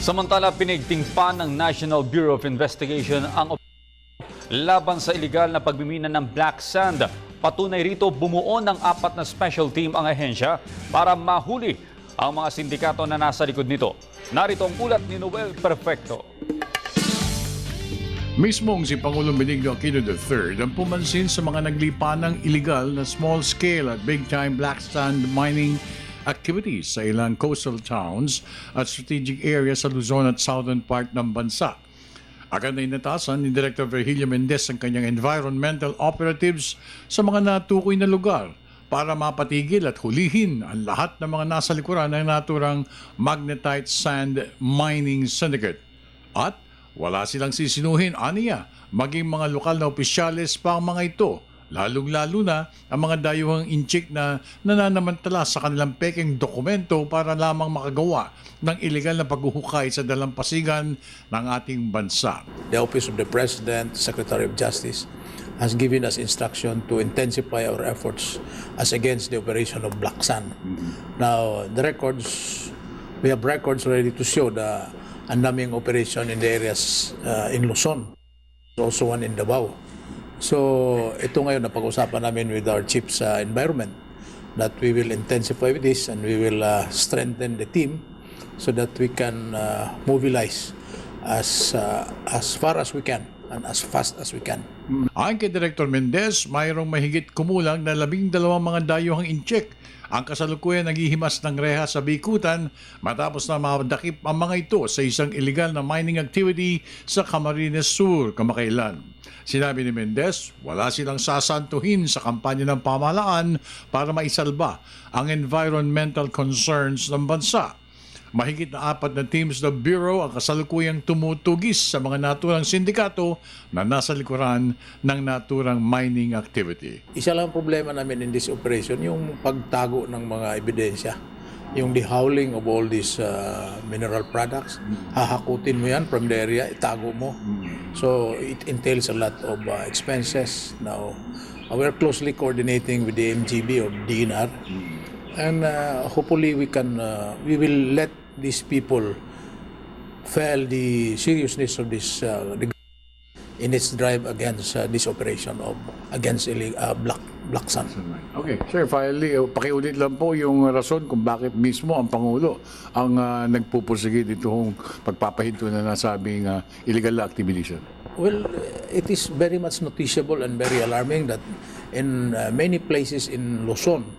Samantala, pinigting pa ng National Bureau of Investigation ang laban sa iligal na pagmimina ng black sand. Patunay rito, bumuo ng 4 na special team ang ahensya para mahuli ang mga sindikato na nasa likod nito. Narito ang ulat ni Noel Perfecto. Mismong si Pangulong Benigno Aquino III ang pumansin sa mga naglipa ng illegal na small-scale at big-time black sand mining activities sa ilang coastal towns at strategic areas sa Luzon at southern part ng bansa. Agad na inatasan ni Director Virgilio Mendez ang kanyang environmental operatives sa mga natukoy na lugar para mapatigil at hulihin ang lahat ng mga nasa likuran ng naturang magnetite sand mining syndicate. At wala silang sisinuhin, aniya, maging mga lokal na opisyales pa ang mga ito, lalong-lalo na ang mga dayuhang inchik na nananamantala sa kanilang peking dokumento para lamang makagawa ng ilegal na paghuhukay sa dalampasigan ng ating bansa. The Office of the President, Secretary of Justice, has given us instruction to intensify our efforts as against the operation of black sand. Now, we have records ready to show the andaming operation in the areas in Luzon, also one in Davao. So ito ngayon na pag-usapan namin with our chief sa environment that we will intensify with this and we will strengthen the team so that we can mobilize as far as we can and as fast as we can. Ayon kay Director Mendez, mayroong mahigit kumulang na 12 mga dayuhang incheck ang kasalukuyan naghihimas ng reha sa Bikutan matapos na madakip ang mga ito sa isang illegal na mining activity sa Camarines Sur kamakailan. Sinabi ni Mendez, wala silang sasantuhin sa kampanya ng pamahalaan para maisalba ang environmental concerns ng bansa. Mahigit na 4 na teams ng Bureau ang kasalukuyang tumutugis sa mga naturang sindikato na nasa likuran ng naturang mining activity. Isa lang problema namin in this operation, yung pagtago ng mga ebidensya. Yung dehauling of all these mineral products, hahakutin mo yan from the area, itago mo. So it entails a lot of expenses. Now, we are closely coordinating with the MGB or DNR, and hopefully we will let these people feel the seriousness of this in its drive against this operation of against black sand. Okay, Sir, finally, pakiulit lang po yung rason kung bakit mismo ang Pangulo ang nagpupursige ditong pagpapahinto na nasabing illegal activities. Well, it is very much noticeable and very alarming that in many places in Luzon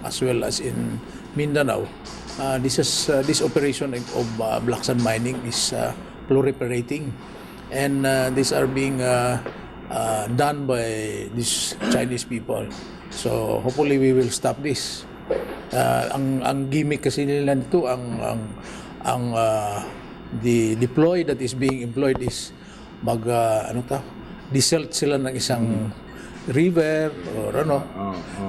as well as in Mindanao, this operation of black sand mining is proliferating, and these are being done by these Chinese people. So hopefully we will stop this. Ang gimmick kasi nila nito, the deploy that is being employed is desert sila ng isang river or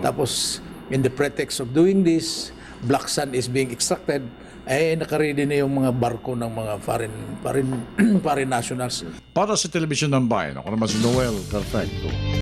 tapos in the pretext of doing this, black sand is being extracted, nakaready na yung mga barko ng mga foreign nationals. Para sa Telebisyon ng Bayan, ako naman si Noel Perfecto.